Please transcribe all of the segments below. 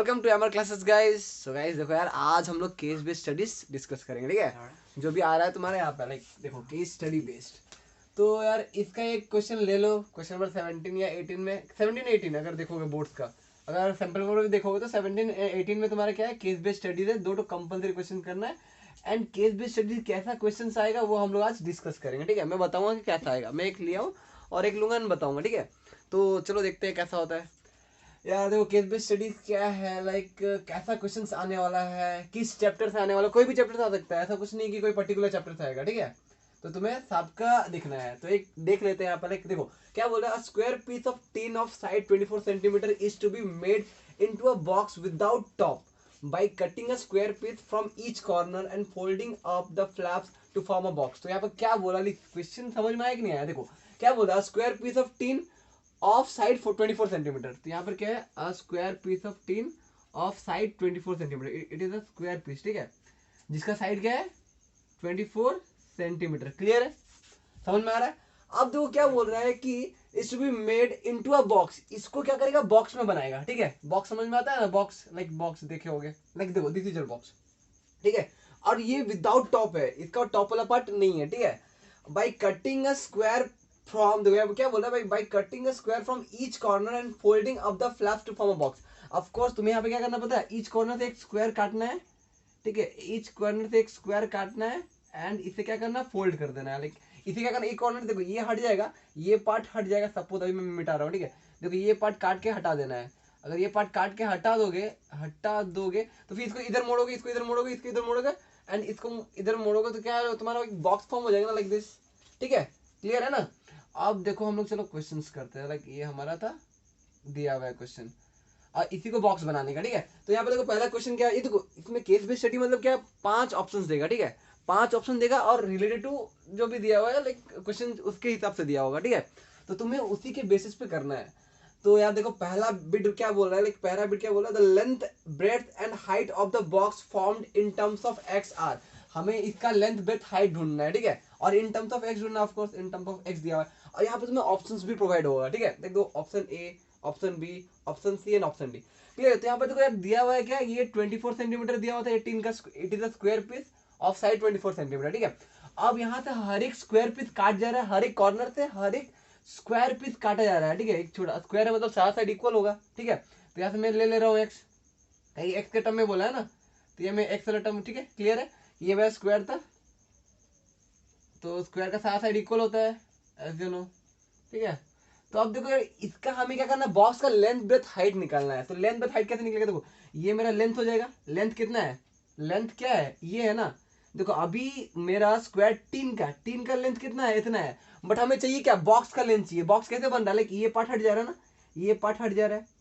Welcome to MR classes guys. So guys देखो यार, आज हम लोग केस बेस्ड स्टडीज डिस्कस करेंगे, ठीक है। जो भी आ रहा है तुम्हारे यहाँ पे, लाइक देखो केस स्टडी बेस्ड। तो यार इसका एक क्वेश्चन ले लो, क्वेश्चन नंबर 17 या 18 में, 17 18 अगर देखोगे बोर्ड्स का, अगर सैंपल पेपर भी देखोगे तो 17 18 में तुम्हारा क्या है, केस बेस्ड स्टडीज है। 2 कंपलसरी क्वेश्चन करना है। एंड केस बेस्ड स्टडीज कैसा क्वेश्चन आएगा वो हम लोग आज डिस्कस करेंगे, ठीक है। मैं बताऊंगा कि कैसा आएगा, मैं एक लिया हूँ और एक लूंगा, बताऊंगा, ठीक है। तो चलो देखते हैं कैसा होता है। यार देखो केस बेस्ड स्टडीज क्या है, लाइक कैसा क्वेश्चंस आने वाला है, किस चैप्टर से आने वाला, कोई भी चैप्टर से आ सकता है, ऐसा कुछ नहीं कि कोई पर्टिकुलर चैप्टर से आएगा, ठीक है। तो तुम्हें सबका दिखना है। तो एक देख लेते हैं यहाँ पर, लाइक देखो क्या बोल रहा है। Square piece of tin of side 24 centimetre is to be made into a box without top by cutting a square piece from each corner and folding up the flaps to form a box। तो यहाँ पर क्या बोला, question समझ में आया कि नहीं आया। देखो क्या बोला, square piece of tin of side 24 centimetre. तो यहाँ पर क्या है, a square piece of tin of side 24 centimetre, it is a square piece, ठीक है, जिसका साइड क्या है 24 सेंटीमीटर। क्लियर है, समझ में आ रहा है। अब देखो क्या बोल रहा है कि it to be made into a box, इसको क्या करेगा, बॉक्स में बनाएगा, ठीक है। बॉक्स समझ में आता है ना, बॉक्स लाइक बॉक्स देखे होगे, लाइक देखो दिस इज योर बॉक्स, ठीक है। और ये विदाउट टॉप है, इसका टॉप वाला पार्ट नहीं है, ठीक है। By cutting a square from the, क्या बोल रहा है, by cutting a square from each corner and folding up the flaps to form a box. Of course तुम्हें यहाँ पे क्या करना पता है, ईच कॉर्नर से एक स्क्वायर काटना है, ठीक है। ईच कॉर्नर से एक स्क्वायर काटना है एंड इसे क्या करना है, फोल्ड कर देना है। लाइक इसे क्या करना, एक कॉर्नर देखो ये हट जाएगा, ये पार्ट हट जाएगा, सपोज अभी मैं मिटा रहा हूँ, ठीक है। देखो ये पार्ट काट के हटा देना है। अगर ये पार्ट काट के हटा दोगे तो फिर इसको इधर मोड़ोगे, इसको इधर मोड़ोगे, इसको इधर मोड़ोगे एंड इसको इधर मोड़ोगे, तो क्या है, तुम्हारा एक बॉक्स फॉर्म हो जाएगा ना, लाइक दिस, ठीक है। क्लियर है ना। अब देखो हम लोग चलो क्वेश्चंस करते हैं। लाइक ये हमारा था दिया हुआ है क्वेश्चन और इसी को बॉक्स बनाने का, ठीक है। तो यहाँ पे देखो पहला क्वेश्चन क्या है, ये देखो इसमें केस बेस्ड स्टडी मतलब क्या है, 5 ऑप्शंस देगा, ठीक है। 5 ऑप्शन देगा और रिलेटेड टू जो भी दिया हुआ है, लाइक क्वेश्चन उसके हिसाब से दिया होगा, ठीक है। तो तुम्हें उसी के बेसिस पे करना है। तो यार देखो पहला बिट क्या बोल रहा है, लाइक पहला बिट क्या बोल रहा है, the length breadth and height of the box formed in terms of x are. हमें इसका लेंथ ब्रेथ हाइट ढूंढना है, ठीक है। और इन टर्म्स ऑफ एक्स ढूंढना, of course in terms of x दिया हुआ है। और यहाँ पे तुम्हें ऑप्शंस भी प्रोवाइड होगा, ठीक है। देख दो, option A, option B, option C and option D. Clear. तो यहाँ पे देखो यार दिया हुआ है क्या, ये 24 सेंटीमीटर दिया हुआ था, 18 का, it is a square piece of side 24 centimetre, ठीक है। अब यहाँ से हर एक स्क्वायर पीस काट जा रहा है, हर एक कॉर्नर से हर एक स्क्वायर पीस काटा जा रहा है, ठीक है। एक छोटा स्क्वायर है मतलब सारा साइड इक्वल होगा, ठीक है। तो यहाँ से मैं ले रहा हूँ एक्स, कहीं एक्स के टर्म में बोला है ना, तो ये मैं एक्स वाला टर्म, ठीक है। क्लियर है, ये मेरा स्क्वायर था, तो स्क्वायर का सारा साइड इक्वल होता है, एज यू नो, ठीक है। तो अब देखो यार इसका हमें क्या करना है, बॉक्स का लेंथ ब्रेथ हाइट निकालना है। तो लेंथ ब्रेथ हाइट कैसे निकलेगा, देखो ये मेरा लेंथ हो जाएगा, लेंथ कितना है, लेंथ क्या है, ये है ना। देखो अभी मेरा स्क्वायर 3 का लेंथ कितना है, इतना है। बट हमें चाहिए क्या, बॉक्स का लेंथ चाहिए। बॉक्स कैसे बन रहा है, लाइक ये पार्ट हट जा रहा है ना, ये पार्ट हट जा रहा है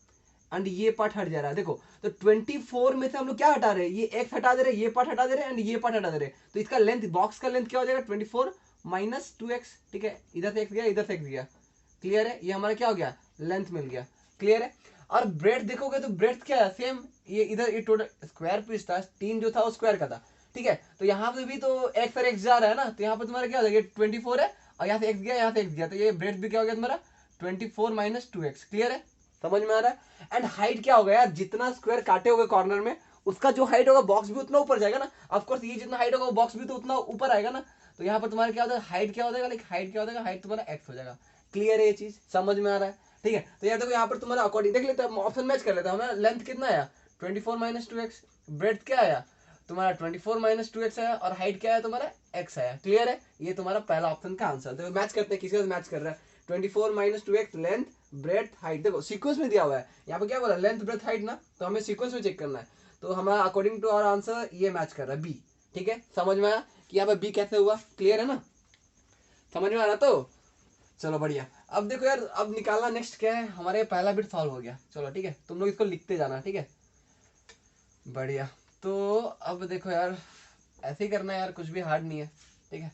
एंड ये पार्ट हट जा रहा है। देखो तो 24 में से हम लोग क्या हटा रहे हैं, ये एक्स हटा दे रहे हैं, ये पार्ट हटा दे रहे हैं एंड ये पार्ट हटा दे रहे हैं। तो इसका लेंथ, बॉक्स का लेंथ क्या हो जाएगा, 24 माइनस 2x, ठीक है। इधर से एक्स गया, इधर से एक्स गया। क्लियर है, ये हमारा क्या हो गया, लेंथ मिल गया। क्लियर है। और ब्रेथ देखोगे तो ब्रेथ क्या है, सेम, ये इधर ये टोटल स्क्वायर पीस था, 3 जो था वो स्क्वायर का था, ठीक है। तो यहाँ पे भी तो एक्स और एक्स जा रहा है ना, तो यहाँ पे तुम्हारा क्या हो जाएगा, 24 है और यहाँ से एक्स गया, यहाँ से एक्स गया, तो ये ब्रेथ भी क्या हो गया तुम्हारा 24 माइनस 2x। क्लियर है, समझ में आ रहा है। एंड हाइट क्या होगा यार, जितना स्क्वायर काटे होगे कॉर्नर में, उसका जो हाइट होगा बॉक्स भी उतना ऊपर जाएगा ना। ऑफकोर्स ये जितना हाइट होगा वो बॉक्स भी तो उतना ऊपर आएगा ना। तो यहाँ पर तुम्हारा क्या हो जाएगा, हाइट क्या हो जाएगा, लाइक हाइट क्या हो जाएगा, हाइट तुम्हारा एक्स हो जाएगा। क्लियर है, ये चीज समझ में आ रहा है, ठीक है। तो यार देखो यहाँ पर तुम्हारा अकॉर्डिंग देख लेते हैं, ऑप्शन मैच कर लेते हैं। हमारा लेंथ कितना आया, 24 माइनस 2x, ब्रेथ क्या आया तुम्हारा 24 माइनस 2x आया, और हाइट क्या है तुम्हारा x आया। क्लियर है, ये तुम्हारा पहला ऑप्शन का आंसर। तो मैच करते हैं, किसी का मैच कर रहा है, 24 minus 2x length breadth height. देखो सीक्वेंस में दिया हुआ है, यहाँ पे क्या बोला, लेंथ ब्रेथ हाइट ना, तो हमें सीक्वेंस में चेक करना है। तो हमारा अकॉर्डिंग टू आवर आंसर ये मैच कर रहा है बी, ठीक है। समझ में आया कि यहाँ पे बी कैसे हुआ, क्लियर है ना, समझ में आ रहा। तो चलो बढ़िया। अब देखो यार, अब निकालना नेक्स्ट क्या है, हमारे पहला बिट सॉल्व हो गया, चलो ठीक है। तुम लोग इसको लिखते जाना, ठीक है, बढ़िया। तो अब देखो यार ऐसे ही करना है यार, कुछ भी हार्ड नहीं है, ठीक है।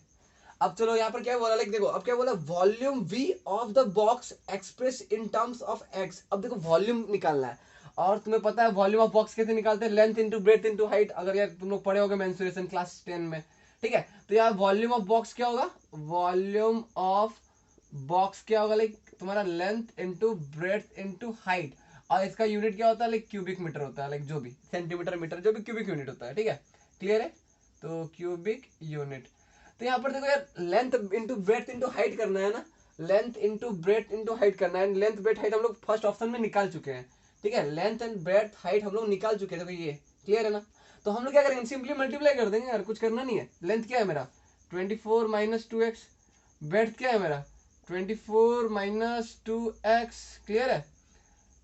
अब चलो यहाँ पर क्या बोला, लाइक देखो अब क्या बोला, volume we of the box express in terms of x. अब देखो वॉल्यूम निकालना है, और तुम्हें पता है वॉल्यूम ऑफ बॉक्स कैसे निकालते हैं, length into breadth into height. अगर यार तुम लोग पढ़े होगे मेंसुरेशन क्लास 10 में, ठीक है। तो यार वॉल्यूम ऑफ बॉक्स क्या होगा, वॉल्यूम ऑफ बॉक्स क्या होगा, लाइक तुम्हारा length into breadth into height. और इसका यूनिट क्या होता है, लाइक क्यूबिक मीटर होता है, लाइक जो भी सेंटीमीटर मीटर जो भी क्यूबिक यूनिट होता है, ठीक है, क्लियर है। तो क्यूबिक यूनिट, तो यहाँ पर देखो यार length into breadth into height करना है ना, length into breadth into height करना है। लेंथ ब्रेथ हाइट हम लोग फर्स्ट ऑप्शन में निकाल चुके हैं, ठीक है, लेंथ एंड ब्रेथ हाइट हम लोग निकाल चुके हैं, देखो ये क्लियर है ना। तो हम लोग क्या करेंगे, सिंपली मल्टीप्लाई कर देंगे यार, कुछ करना नहीं है। लेंथ क्या है मेरा 24 माइनस 2x, ब्रेथ क्या है मेरा 24 माइनस 2x, क्लियर है।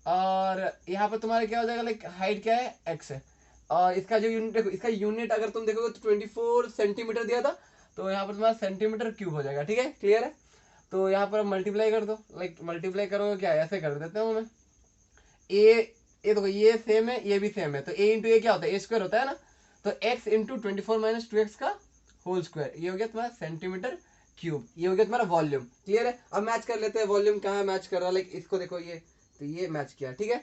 और यहाँ पर तुम्हारा क्या हो जाएगा, लाइक हाइट क्या है x है, और इसका जो यूनिट देखो, इसका यूनिट अगर तुम देखोगे तो 24 सेंटीमीटर दिया था, तो यहाँ पर तुम्हारा सेंटीमीटर क्यूब हो जाएगा, ठीक है, क्लियर है। तो यहाँ पर मल्टीप्लाई कर दो, लाइक मल्टीप्लाई करोगे क्या, ऐसे कर देते हूँ मैं, ये देखो ये सेम है, ये भी सेम है, तो a इंटू ए क्या होता है, ए स्क्वायर होता है ना। तो x इंटू 24 माइनस 2x का होल स्क्वायर, ये हो गया तुम्हारा सेंटीमीटर क्यूब, ये हो गया तुम्हारा वॉल्यूम, क्लियर है। अब मैच कर लेते हैं, वॉल्यूम कहाँ मैच कर रहा है, लाइक इसको देखो ये, तो ये मैच किया, ठीक है।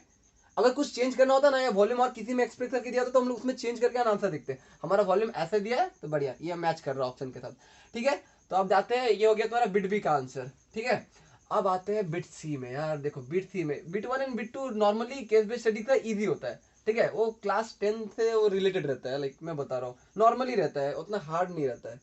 अगर कुछ चेंज करना होता ना, या वॉल्यूम और किसी में एक्सप्रेस करके दिया तो हम लोग उसमें चेंज करके आंसर देखते हैं। हमारा वॉल्यूम ऐसे दिया है तो बढ़िया, ये मैच कर रहा है ऑप्शन के साथ, ठीक है। तो अब जाते हैं, ये हो गया तुम्हारा बिट बी का आंसर, ठीक है। अब आते हैं बिट सी में। यार देखो बिट सी में bit 1 and bit 2 normally case based study का इजी होता है, ठीक है, वो क्लास 10 से वो रिलेटेड रहता है, लाइक मैं बता रहा हूँ नॉर्मली रहता है, उतना हार्ड नहीं रहता है,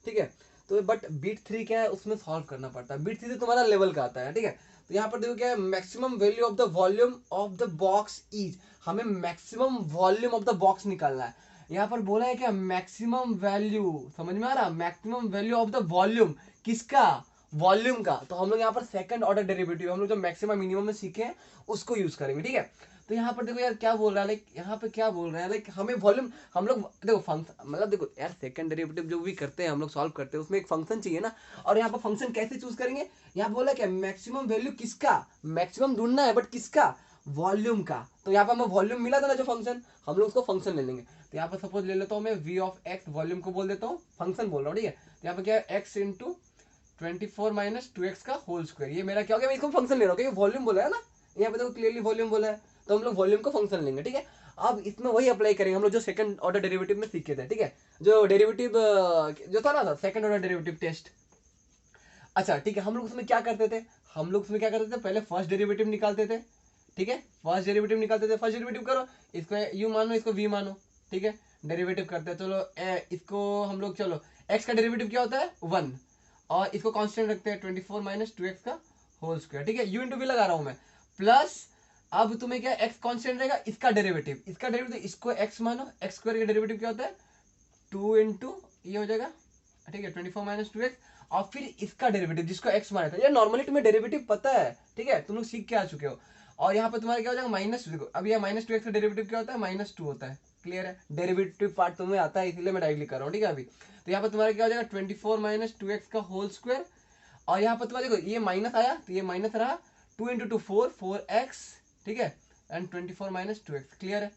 ठीक है। तो बट बीट 3 क्या है, उसमें सॉल्व करना पड़ता है। बीट 3 से तुम्हारा लेवल का आता है, ठीक है। तो यहाँ पर देखो क्या है, maximum value of the volume of the box is, हमें maximum volume of the box निकालना है। यहाँ पर बोला है क्या, मैक्सिमम वैल्यू, समझ में आ रहा, maximum value of the volume, किसका, वॉल्यूम का। तो हम लोग यहाँ पर सेकंड ऑर्डर डेरिवेटिव हम लोग जो मैक्सिमम मिनिमम में सीखे हैं उसको यूज करेंगे, ठीक है। तो यहाँ पर देखो यार क्या बोल रहा है, लाइक यहाँ पे क्या बोल रहा है, लाइक हमें वॉल्यूम, हम लोग देखो फंक्शन, मतलब देखो यार सेकंड डेरिवेटिव जो भी करते हैं हम लोग सॉल्व करते हैं उसमें एक फंक्शन चाहिए ना। और यहाँ पर फंक्शन कैसे चूज करेंगे, यहाँ बोला क्या, मैक्सिमम वैल्यू किसका, मैक्सिमम ढूंढना है, बट किसका, वॉल्यूम का। तो यहाँ पर हमें वॉल्यूम मिला था ना जो फंक्शन, हम लोग उसको फंक्शन ले लेंगे। तो यहाँ पर सपोज ले लेता हूँ मैं वी ऑफ एक्स, वॉल्यूम को बोल देता हूँ, फंक्शन बोल रहा हूँ, ठीक है। तो यहाँ पर क्या है, एक्स इंटू 24 माइनस 2x का होल स्क्वायर, ये मेरा क्या हो गया, मैं इसको फंक्शन ले रहा हूँ क्योंकि वॉल्यूम बोला है ना, यहाँ पे देखो क्लियरली वॉल्यूम बोला है, तो हम लोग वॉल्यूम को फंक्शन लेंगे, ठीक है। अब इसमें वही अप्लाई करेंगे हम लोग जो सेकंड ऑर्डर डेरिवेटिव में सीखे थे, ठीक है, जो डेरिवेटिव जो था ना सेकंड ऑर्डर डेरिवेटिव टेस्ट। अच्छा ठीक है, हम लोग उसमें क्या करते थे, हम लोग उसमें क्या करते थे, पहले फर्स्ट डेरिवेटिव निकालते थे, ठीक है, फर्स्ट डेरिवेटिव निकालते थे। फर्स्ट डेरिवेटिव करो, इसको यू मानो, इसको वी मानो, ठीक है, डेरिवेटिव करते हैं। चलो इसको हम लोग, चलो एक्स का डेरिवेटिव क्या होता है 1, और इसको कांस्टेंट रखते हैं 24 माइनस 2x का होल स्क्वायर, ठीक है, यू इंटू वी लगा रहा हूं मैं, प्लस अब तुम्हें क्या x कांस्टेंट रहेगा, इसका डेरिवेटिव, इसको x मानो, x स्क्वायर का डेरिवेटिव क्या होता है 2 इंटू ये हो जाएगा, ठीक है, 24 माइनस 2x, और फिर इसका डेरिवेटिव जिसको x माना था। ये नॉर्मली तुम्हें डेरिवेटिव पता है, ठीक है, तुम लोग सीख के आ चुके हो। और यहाँ पर तुम्हारा क्या हो जाएगा माइनस, देखो अब ये माइनस 2x का डेरिवेटिव क्या होता है, -2 होता है, क्लियर है, डेरिवेटिव पार्ट तुम्हें आता है इसलिए मैं डायरेक्टली कर रहा हूँ, ठीक है। अभी तो यहाँ पर तुम्हारा क्या हो जाएगा 24 माइनस 2x का होल स्क्वायर, और यहाँ पर तुम्हारा देखो ये माइनस आया तो ये माइनस रहा, 2 इंटू 2 4x, ठीक है, एंड 24 माइनस 2x, क्लियर है,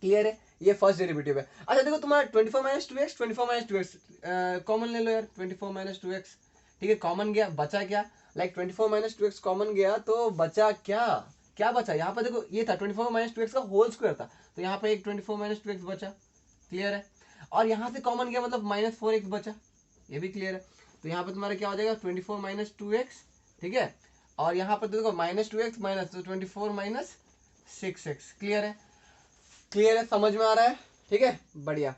क्लियर है, ये फर्स्ट डेरिवेटिव है। अच्छा देखो तुम्हारा 24 minus 2x, 24 minus 2x common ले लो यार, 24 माइनस 2x, ठीक है, कॉमन गया, बचा क्या, लाइक 24 माइनस 2x कॉमन गया तो बचा क्या, क्या बचा, यहाँ पर देखो ये था 24 माइनस 2x का होल स्क्वायर था, तो यहाँ पर एक 24 माइनस 2x बचा, क्लियर है। और यहाँ से कॉमन गया मतलब -4x बचा, ये भी क्लियर है। तो यहाँ पर तुम्हारा क्या हो जाएगा 24 माइनस 2x, ठीक है, और यहाँ पर देखो -2x माइनस, तो 24 माइनस 6x, क्लियर है, क्लियर है, समझ में आ रहा है, ठीक है, बढ़िया।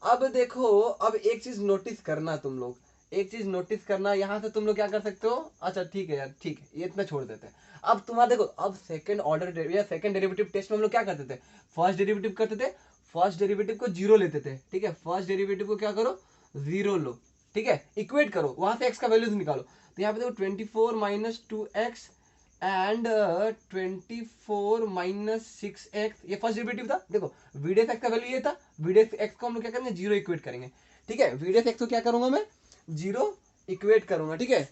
अब देखो, अब एक चीज नोटिस करना तुम लोग, एक चीज नोटिस करना, यहाँ से तुम लोग क्या कर सकते हो, अच्छा ठीक है यार, ठीक है, ये इतना छोड़ देते हैं। अब तुम्हारा देखो, अब सेकंड ऑर्डर या सेकंड डेरिवेटिव टेस्ट में हम लोग क्या करते थे, फर्स्ट डेरिवेटिव करते थे, फर्स्ट डेरिवेटिव को 0 लेते थे, ठीक है, फर्स्ट डेरिवेटिव को क्या करो 0 लो, ठीक है, इक्वेट करो, वहां से x का वैल्यूज निकालो। तो यहाँ पे देखो 24 minus 2x and 24 minus 6x, ये फर्स्ट डेरिवेटिव था। देखो वीडेस एक्स का वैल्यू ये था, वीडेस एक्स को हम लोग क्या करेंगे 0 इक्वेट करेंगे, ठीक है, वीडेस एक्स को क्या करूंगा मैं 0 इक्वेट करूंगा, ठीक है,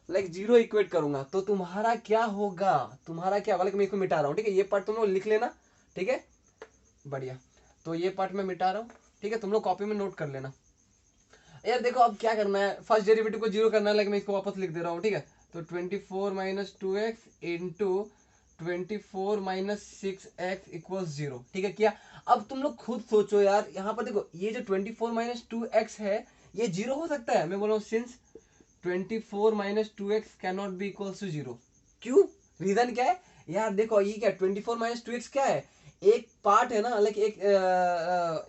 लाइक 0 इक्वेट करूंगा। तो तुम्हारा क्या होगा, तुम्हारा क्या होगा, मैं इसको मिटा रहा हूँ, ठीक है, ये पार्ट तुम लोग लिख लेना, ठीक है, बढ़िया। तो ये पार्ट मैं मिटा रहा हूँ, ठीक है, तुम लोग कॉपी में नोट कर लेना। यार देखो अब क्या करना है, फर्स्ट डेरिवेटिव को 0 करना है, लाइक मैं इसको वापस लिख दे रहा हूँ, ठीक है। तो 24 minus 2x into 24 minus 6x equals 0, ठीक है, किया। अब तुम लोग खुद सोचो यार, यहाँ पर देखो ये जो 24 माइनस 2x है ये 0 हो सकता है, मैं बोल रहा हूँ since 24 minus 2x can not be equals to 0। क्यों, रीजन क्या है, यार देखो ये क्या 24 माइनस 2x क्या है, एक पार्ट है ना, लाइक एक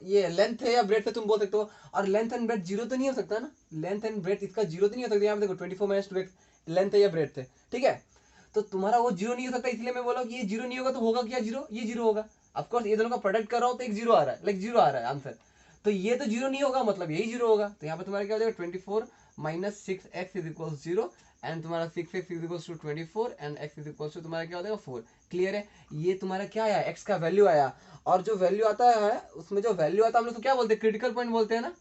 ये लेंथ है या ब्रेथ है तुम बोल सकते हो, और लेंथ एंड ब्रेथ जीरो तो नहीं हो सकता ना, लेंथ एंड ब्रेथ इसका जीरो तो नहीं हो सकता। यहाँ पे देखो 24 माइनस 2x लेंथ है या ब्रेथ है, ठीक है, तो तुम्हारा वो जीरो नहीं हो सकता, इसलिए मैं बोला कि ये जीरो नहीं होगा तो होगा क्या, जीरो, ये जीरो होगा। ऑफकोर्स ये दोनों का प्रोडक्ट कर रहा हूँ तो एक जीरो आ रहा है, लाइक जीरो आ रहा है आंसर, तो ये तो जीरो नहीं होगा, मतलब यही जीरो होगा। तो यहाँ पे तुम्हारा क्या हो जाएगा 24 minus 6x is equal 0 and तुम्हारा 6x is equal to 24 and x is equal to तुम्हारा क्या हो जाएगा 4। क्लियर है, ये तुम्हारा क्या आया, x का वैल्यू आया, और जो वैल्यू आता है उसमें जो वैल्यू आता है हम लोग तो क्या बोलते हैं, क्रिटिकल पॉइंट बोलते हैं ना,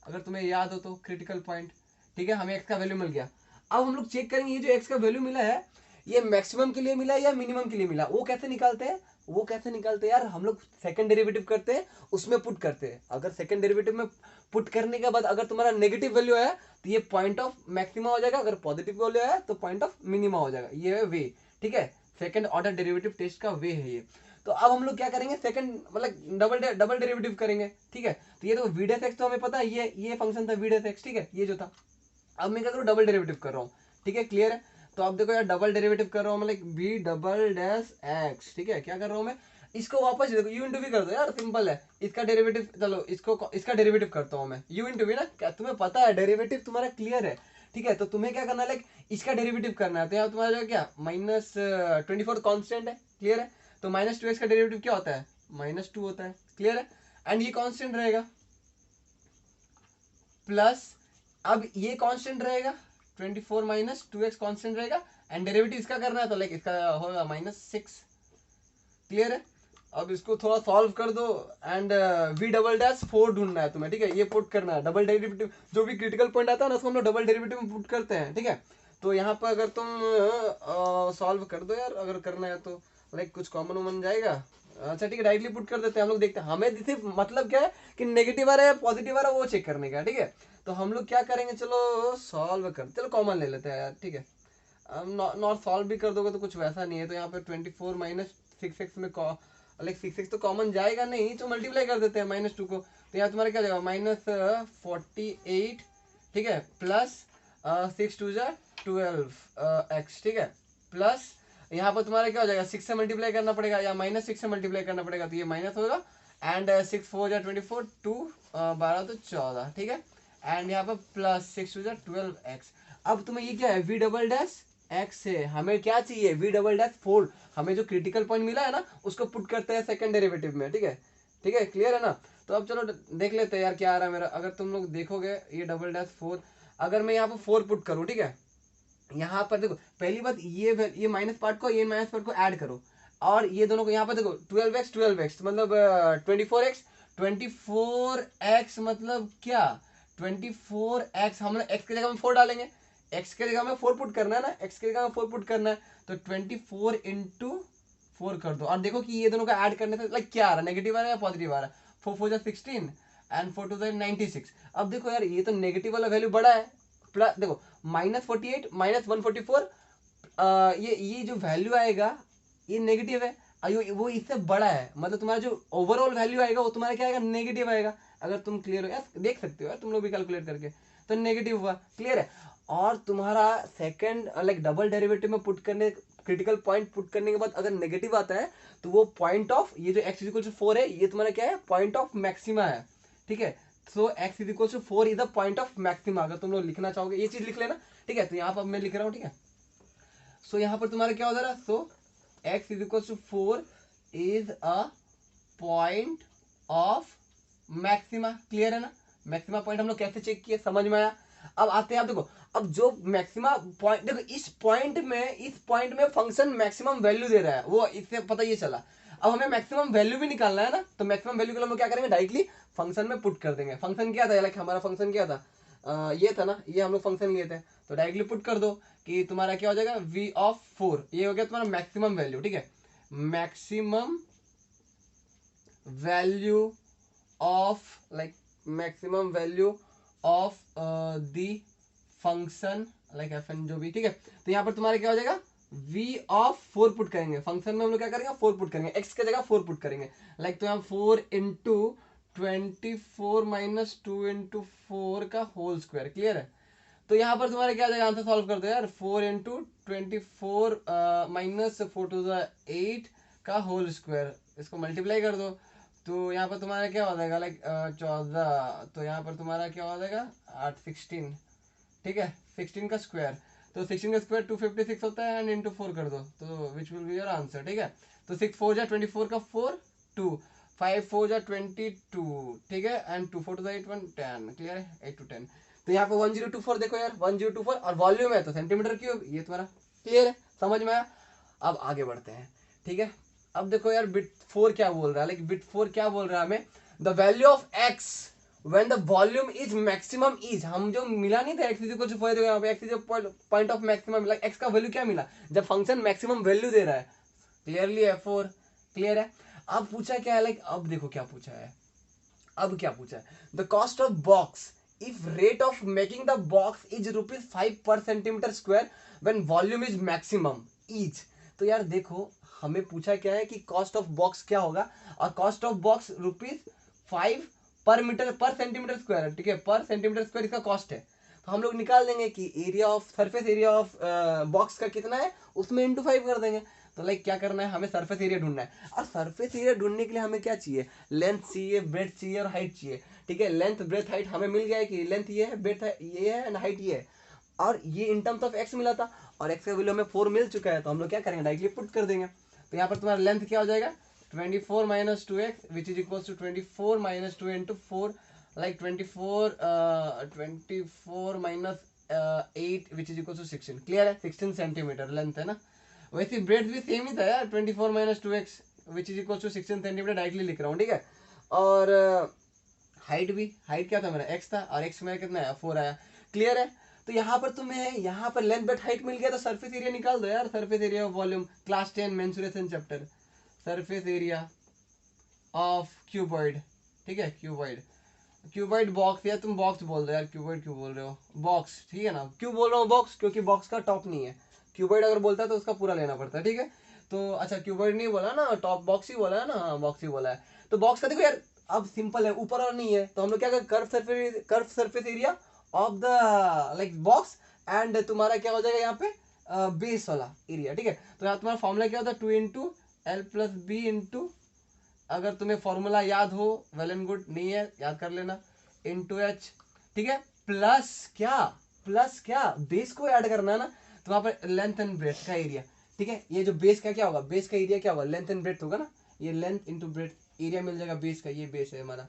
अगर तुम्हें याद हो तो क्रिटिकल पॉइंट। ठीक है, हमें x का वैल्यू मिल गया। अब हम लोग चेक करेंगे ये जो x का वैल्यू मिला है ये मैक्सिमम के लिए मिला है या मिनिमम के लिए मिला, वो कैसे निकालते हैं, वो कैसे निकालते हैं यार, हम लोग सेकंड डेरिवेटिव करते हैं उसमें पुट करते हैं। अगर सेकंड डेरिवेटिव में पुट करने के बाद अगर तुम्हारा नेगेटिव वैल्यू है तो ये पॉइंट ऑफ मैक्सिमा हो जाएगा, अगर पॉजिटिव वैल्यू है तो पॉइंट ऑफ मिनिमा हो जाएगा। ये है वे, ठीक है, सेकंड ऑर्डर डेरिवेटिव टेस्ट का वे है ये। तो अब हम लोग क्या करेंगे, सेकंड मतलब डबल डेरिवेटिव करेंगे। ठीक है, तो ये तो वी डेस एक्स तो हमें पता है, ये फंक्शन था वी डेस एक्स, ठीक है, ये जो था। अब मैं क्या करूँ, डबल डेरिवेटिव कर रहा हूँ, ठीक है, क्लियर है। तो अब देखो यार डबल डेरिवेटिव कर रहा हूँ, मतलब बी डबल डैश एक्स, ठीक है, क्या कर रहा हूँ मैं, इसको वापस देखो यू इंटू वी कर दो यार, सिंपल है। इसका डेरिवेटिव, चलो इसका डेरिवेटिव करता हूँ मैं, यू इंटू वी ना, क्या तुम्हें पता है डेरिवेटिव तुम्हारा क्लियर है, ठीक है। तो तुम्हें क्या करना है, लाइक इसका डेरिवेटिव करना है, तो यहाँ तुम्हारा क्या माइनस 24 कॉन्स्टेंट है, क्लियर है। तो माइनस 2x का डेरिवेटिव क्या होता है, -2 होता है, क्लियर है, एंड ये कॉन्स्टेंट रहेगा प्लस, अब ये कांस्टेंट रहेगा 24 माइनस 2x कांस्टेंट रहेगा, एंड डेरिवेटिव इसका करना है तो लाइक इसका होगा -6, क्लियर है। अब इसको थोड़ा सॉल्व कर दो एंड वी डबल डैश 4 ढूंढना है तुम्हें, ठीक है, ये पुट करना है, डबल डेरिवेटिव जो भी क्रिटिकल पॉइंट आता है ना उसको हम लोग डबल डेरिवेटिव में पुट करते हैं, ठीक है। तो यहाँ पर अगर तुम सॉल्व कर दो यार, अगर करना है तो लाइक कुछ कॉमन बन जाएगा। अच्छा ठीक है, डायरेक्टली पुट कर देते हैं हम लोग, देखते हैं हमें सिर्फ मतलब क्या है कि नेगेटिव आ रहा है पॉजिटिव आ रहा है वो चेक करने का, ठीक है। तो हम लोग क्या करेंगे, चलो सॉल्व कर, चलो कॉमन ले लेते हैं यार, ठीक है। नॉट सॉल्व भी कर दोगे तो कुछ वैसा नहीं है, तो यहाँ पे 24 माइनस 6x में लाइक 6x तो कॉमन जाएगा नहीं, तो मल्टीप्लाई कर देते हैं -2 को, तो यहाँ तुम्हारा क्या जाएगा -48, ठीक है, प्लस 6 2 जा 12x, ठीक है, प्लस यहाँ पर तुम्हारा क्या हो जाएगा 6 से मल्टीप्लाई करना पड़ेगा या -6 से मल्टीप्लाई करना पड़ेगा, तो ये माइनस होगा, एंड 6 4 जा 24 2 12 तो 14, ठीक है, एंड यहाँ पर प्लस 6 2 जा 12x। अब तुम्हें ये क्या है वी डबल डैश एक्स है, हमें क्या चाहिए वी डबल डैश 4, हमें जो क्रिटिकल पॉइंट मिला है ना उसको पुट करते हैं सेकंड डेरिवेटिव में, ठीक है, ठीक है, क्लियर है ना। तो अब चलो देख लेते हैं यार क्या आ रहा है मेरा, अगर तुम लोग देखोगे ये डबल डैश 4, अगर मैं यहाँ पर 4 पुट करूँ, ठीक है, यहाँ पर देखो पहली बात ये माइनस पार्ट को ये माइनस पार्ट को ऐड करो, और ये दोनों को यहाँ पर देखो 12x मतलब 24x 24x मतलब क्या 24x, हम लोग x की जगह में 4 डालेंगे, x की जगह में 4 पुट करना है ना, x की जगह में 4 पुट करना है, तो 24 इंटू 4 कर दो, और देखो कि ये दोनों का ऐड करने से लाइक क्या आ रहा है, नेगेटिव आ रहा है या पॉजिटिव आ रहा है, 4 4 16 एंड 4 2 96। अब देखो यार ये तो नेगेटिव वाला वैल्यू बड़ा है, प्लस देखो -48 -144, ये जो वैल्यू आएगा ये नेगेटिव है, वो इससे बड़ा है, मतलब तुम्हारा जो ओवरऑल वैल्यू आएगा वो तुम्हारा क्या आएगा, नेगेटिव आएगा। अगर तुम क्लियर हो यार, देख सकते हो यार तुम लोग भी कैलकुलेट करके, तो नेगेटिव हुआ, क्लियर है। और तुम्हारा सेकंड लाइक डबल डेरिवेटिव में पुट करने क्रिटिकल पॉइंट पुट करने के बाद अगर नेगेटिव आता है तो वो पॉइंट ऑफ ये जो x इक्वल टू 4 है ये तुम्हारा क्या है, पॉइंट ऑफ मैक्सिमा है, ठीक है। So x equal to 4 is the point of maxima, अगर तुम लोग लिखना चाहोगे ये चीज लिख लेना, ठीक है। तो यहाँ पर मैं लिख रहा हूँ, ठीक है। सो यहाँ पर तुम्हारा क्या हो जा रहा है, so x equal to 4 is a point of maxima, clear है ना। मैक्सिमा पॉइंट हम लोग कैसे चेक किए, समझ में आया। अब आते हैं आप देखो, अब जो मैक्सिमा पॉइंट देखो इस पॉइंट में फंक्शन मैक्सिमम वैल्यू दे रहा है, वो इससे पता ये चला। अब हमें मैक्सिमम वैल्यू भी निकालना है ना, तो मैक्सिमम वैल्यू के लिए हम लोग क्या करेंगे, डायरेक्टली फंक्शन में पुट कर देंगे। फंक्शन क्या था, लाइक हमारा फंक्शन क्या था, ये था ना, ये हम लोग फंक्शन लिए थे, तो डायरेक्टली पुट कर दो कि तुम्हारा क्या हो जाएगा v ऑफ 4, ये हो गया तुम्हारा मैक्सिमम वैल्यू, ठीक है, maximum value of like maximum value of the function like fn जो भी, ठीक है। तो यहाँ पर तुम्हारा क्या हो जाएगा v ऑफ 4 पुट करेंगे, फंक्शन में हम लोग क्या करेंगे 4 पुट करेंगे, x की जगह 4 पुट करेंगे, लाइक तो यहाँ 4 इंटू 24 माइनस 2 इंटू 4 का होल स्क्वायर, क्लियर है। तो यहाँ पर तुम्हारा क्या आ जाएगा, आंसर सॉल्व कर दो यार, 4 इंटू 24 माइनस 4 टू द 8 का होल स्क्वायर, इसको मल्टीप्लाई कर दो। तो यहाँ पर तुम्हारा क्या हो जाएगा, लाइक 14, तो यहाँ पर तुम्हारा क्या हो जाएगा 8 16, ठीक है 16 का स्क्वायर, तो 16 का स्क्वायर 256 होता है, एंड इंटू 4 कर दो, तो which will be your answer, ठीक है। तो 6 4 जा 24 का 4 2, 5 4 जा 22, ठीक है, एंड 2 4 टू द 8 1 10, क्लियर है, 8 to 10। तो यहाँ पे 1024 देखो यार, 1024 और वॉल्यूम है तो सेंटीमीटर क्यूब, ये तुम्हारा क्लियर है, समझ में आया। अब आगे बढ़ते हैं, ठीक है। अब देखो यार बिट 4 क्या बोल रहा है, लाइक बिट 4 क्या बोल रहा है हमें, the value of x when the volume is maximum is, हम जो मिला नहीं था एक्स इज इक्वल टू 4, यहाँ पे x is point of maximum मिला, एक्स का वैल्यू क्या मिला जब फंक्शन मैक्सिमम वैल्यू दे रहा है, क्लियरली है 4, क्लियर है। अब पूछा क्या है, लाइक अब देखो क्या पूछा है, अब क्या पूछा है, the cost of box if rate of making the box is ₹5 पर centimetre square when volume is maximum is. तो यार देखो हमें पूछा क्या है कि कॉस्ट ऑफ बॉक्स क्या होगा, और कॉस्ट ऑफ बॉक्स ₹5 पर सेंटीमीटर स्क्वायर, ठीक है, पर सेंटीमीटर स्क्वायर इसका कॉस्ट है। तो हम लोग निकाल देंगे कि area of surface area of box का कितना है, उसमें इंटू 5 कर देंगे। तो लाइक क्या करना है, हमें सरफेस एरिया ढूंढना है, और सरफेस एरिया ढूंढने के लिए हमें क्या चाहिए, लेंथ चाहिए, ब्रेथ चाहिए और हाइट चाहिए, ठीक है। लेंथ ब्रेथ हाइट हमें मिल गया है कि लेंथ ये है, ब्रेथ ये है एंड हाइट ये है, और ये इन टर्म्स ऑफ एक्स मिला था, और एक्स का वैल्यू हमें 4 मिल चुका है, तो हम लोग क्या करेंगे डायरेक्टली पुट कर देंगे। तो यहाँ पर तुम्हारा लेंथ क्या हो जाएगा 24 minus 2x which is equal to 24 minus 2 into 4, like 24 minus 8 which is equal to 16, clear है, 16 सेंटीमीटर लेंथ है ना। वैसे ब्रेथ भी सेम ही था यार, 24 minus 2x which is equal to 16 centimetre, directly लिख रहा हूँ, ठीक है। और हाइट भी, हाइट क्या था मेरा x था, और x मेरा कितना आया 4 आया, क्लियर है। तो यहाँ पर तुम्हें यहाँ पर लेंथ बट हाइट मिल गया, तो सरफेस एरिया निकाल दो यार, surface area of volume, class 10 mensuration chapter, surface area of cuboid, ठीक है, क्यूबॉइड बॉक्स, या तुम बॉक्स बोल दो यार, क्यूबॉइड क्यों बोल रहे हो, बॉक्स, ठीक है ना। क्यों बोल रहा हूँ बॉक्स, क्योंकि बॉक्स का टॉप नहीं है, क्यूबॉइड अगर बोलता है तो उसका पूरा लेना पड़ता है, ठीक है। तो अच्छा क्यूबॉइड नहीं बोला ना, टॉप बॉक्स ही बोला है ना, हाँ बॉक्स ही बोला है। तो बॉक्स का देखो यार अब सिंपल है, ऊपर और नहीं है, तो हम लोग क्या करें, curve surface area of the like box, and तुम्हारा क्या हो जाएगा यहाँ पे बेस वाला एरिया, ठीक है। तो यहाँ तुम्हारा फॉर्मूला क्या होता है 2 into L plus B into, अगर तुम्हें फॉर्मूला याद हो वेल एंड गुड, नहीं है याद कर लेना, इंटू एच, ठीक है, प्लस क्या बेस को ऐड करना है ना, तो वहां पर लेंथ एंड ब्रेथ का एरिया, ठीक है। ये जो बेस का क्या होगा, बेस का एरिया क्या होगा, लेंथ एंड ब्रेथ होगा ना, ये लेंथ इंटू ब्रेथ एरिया मिल जाएगा बेस का, ये बेस है हमारा,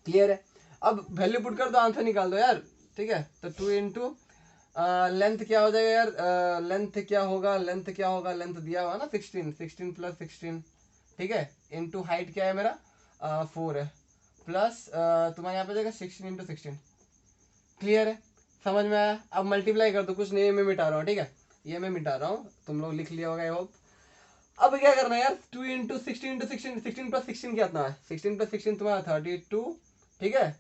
क्लियर है। अब वैल्यू पुट कर दो, आंसर निकाल दो यार, ठीक है। तो 2 इंटू लेंथ क्या हो जाएगा यार, लेंथ क्या होगा, लेंथ दिया हुआ ना 16 प्लस 16, ठीक है, इंटू हाइट क्या है मेरा 4 है, प्लस तुम्हारे यहाँ पे जाएगा 16 इंटू 16, क्लियर है, समझ में आया। अब मल्टीप्लाई कर दो, कुछ नहीं मैं मिटा रहा हूँ, ठीक है, ये मैं मिटा रहा हूँ, तुम लोग लिख लिया होगा आई होप। अब क्या करना है यार, 2 इंटू 16 इंटू 16, 16 प्लस 16 कितना है, 16 प्लस 16 तुम्हारा 32, ठीक है,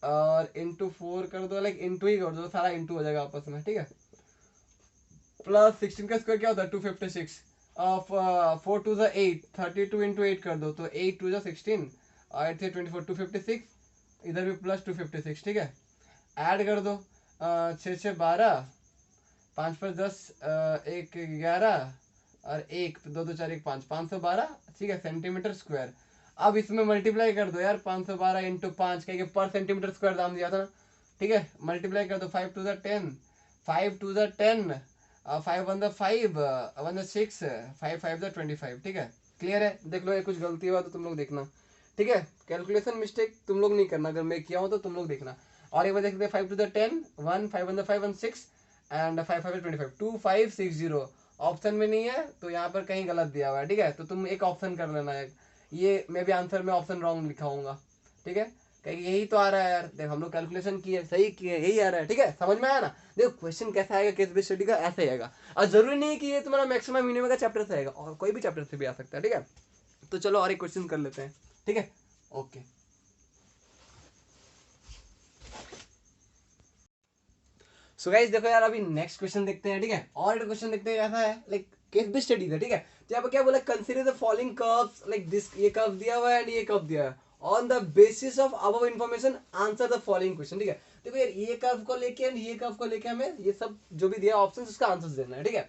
और इंटू 4 कर दो, लाइक इंटू ही कर दो, सारा इंटू हो जाएगा आपस में, ठीक है, प्लस 16 का स्क्वायर क्या होता है 256, 4 टू द 8, 32 इंटू 8 कर दो, तो 8 टू द 16, 8 से 24, 256, इधर भी प्लस 256, ठीक है, ऐड कर दो 6 से 12, 5 पर 10, 1 11, और 1 2 2 4 1 5, 512, ठीक है, सेंटीमीटर स्क्वायर। अब इसमें मल्टीप्लाई कर दो यार, 512 इंटू 5, कहेंगे पर सेंटीमीटर स्क्वायर दाम दिया था ना, ठीक है, मल्टीप्लाई कर दो, 5 two the 10, 5 two the 10, 5 1 the 5, 1 the 6, 5 5 the 25, ठीक है, क्लियर है। देख लो ये कुछ गलती हुआ तो तुम लोग देखना, ठीक है, कैलकुलेशन मिस्टेक तुम लोग नहीं करना, अगर मैं किया हूँ तो तुम लोग देखना। और एक बार देखते हैं, 5 two the 10, 1, 5 1 the 5 1 6, and 5 5 25, 2560 option में नहीं है, तो यहाँ पर कहीं गलत दिया हुआ है, ठीक है, तो तुम एक ऑप्शन कर लेना है, ये मैं भी आंसर में ऑप्शन रॉन्ग लिखाऊंगा, ठीक है, कहीं यही तो आ रहा है यार, देख हम लोग कैलकुलेशन किए सही किए, यही आ रहा है, ठीक है, समझ में आया ना। देखो क्वेश्चन कैसा आएगा केस बेस्ड स्टडी का, ऐसे आएगा, और जरूरी नहीं कि ये तुम्हारा मैक्सिमम मिनिमम का चैप्टर से आएगा, और कोई भी चैप्टर से भी आ सकता है, ठीक है। तो चलो और एक क्वेश्चन कर लेते हैं, ठीक है, ओके। सो गाइस देखो यार अभी नेक्स्ट क्वेश्चन देखते हैं, ठीक है, और एक क्वेश्चन देखते हैं कैसा है, लाइक केस बेस्ड स्टडी था, ठीक है। तो यहाँ पर क्या बोला, consider the following curves, like this, ये कर्व दिया हुआ है एंड ये कर्व दिया है, on the basis of above information answer the following question, ठीक है। देखो यार ये कर्व को लेके एंड ये कर्व को लेके हमें ये सब जो भी दिया ऑप्शन उसका आंसर देना है, ठीक है।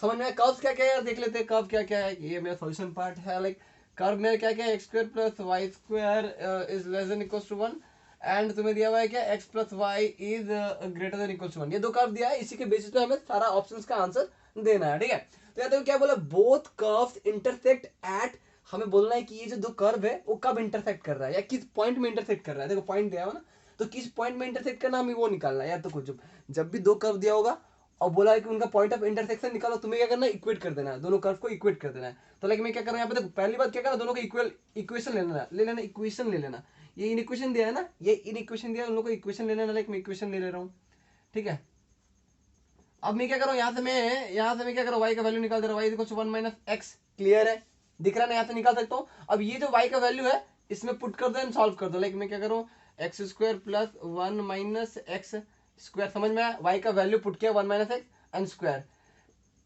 समझ में कर्व क्या क्या है यार, देख लेते हैं कर्व क्या क्या है। ये मेरा सॉल्यूशन पार्ट है। लाइक कर्व में क्या क्या है, x square plus y square is less than equal to 1 and तुम्हें दिया हुआ है क्या, x plus y is greater than equal to 1। ये दो कर्व दिया है, इसी के बेसिस पे हमें सारा ऑप्शंस का आंसर देना है, ठीक है। तो यहाँ देखो क्या बोला, बोथ कर्व्स इंटरसेक्ट एट, हमें बोलना है कि ये जो दो कर्व है वो कब इंटरसेक्ट कर रहा है या किस पॉइंट में इंटरसेक्ट कर रहा है। देखो पॉइंट दिया हुआ ना, तो किस पॉइंट में इंटरसेक्ट करना हमें वो निकालना है यार। तो कुछ जब भी दो कर्व दिया होगा और बोला है कि उनका पॉइंट ऑफ इंटरसेक्शन निकालो, तुम्हें क्या करना है, इक्वेट कर देना है, दोनों कर्व को इक्वेट कर देना है। तो लाइक मैं क्या कर रहा हूँ यहाँ पे, देखो पहली बात क्या करना, दोनों को इक्वेशन ले लेना इक्वेशन ले लेना। ये इन इक्वेशन दिया है ना, ये इन इक्वेशन दिया है, उन लोगों को इक्वेशन ले लेना। लाइक मैं इक्वेशन ले रहा हूँ, ठीक है। अब मैं क्या करूँ, यहाँ से मैं क्या करूँ, y का वैल्यू निकाल दे रहा हूँ, y equal to 1 minus x. Clear है, दिख रहा है ना, यहाँ से निकाल सकता हूँ। अब ये जो y का वैल्यू है इसमें पुट कर दो एंड सॉल्व कर दो। लाइक मैं क्या करूँ, x square plus 1 minus x square, समझ में आया, y का वैल्यू पुट किया 1 माइनस एक्स एंड स्क्वायर।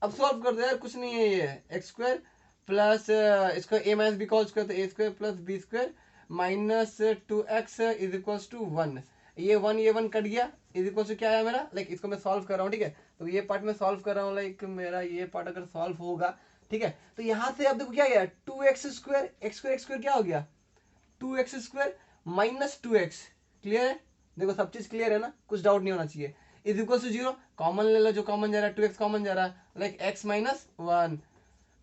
अब सॉल्व कर दो यार, कुछ नहीं है, ये एक्स स्क्वायर प्लस इसको a minus b call square, तो a square plus b square minus 2x is equal to 1। ये 1 कट गया, इज इक्वल टू क्या आया मेरा, लाइक इसको मैं सॉल्व कर रहा हूँ, ठीक है। तो ये पार्ट में सॉल्व कर रहा हूँ, लाइक मेरा ये पार्ट अगर सॉल्व होगा, ठीक है। तो यहाँ से अब देखो क्या गया, 2x स्क्वायर, एक्स स्क्वायर क्या हो गया, 2x square minus 2x। Clear है, देखो सब चीज क्लियर है ना, कुछ डाउट नहीं होना चाहिए। इज इक्वल टू 0, कॉमन ले लो, जो कॉमन जा रहा है 2x कॉमन जा रहा है, लाइक x माइनस 1।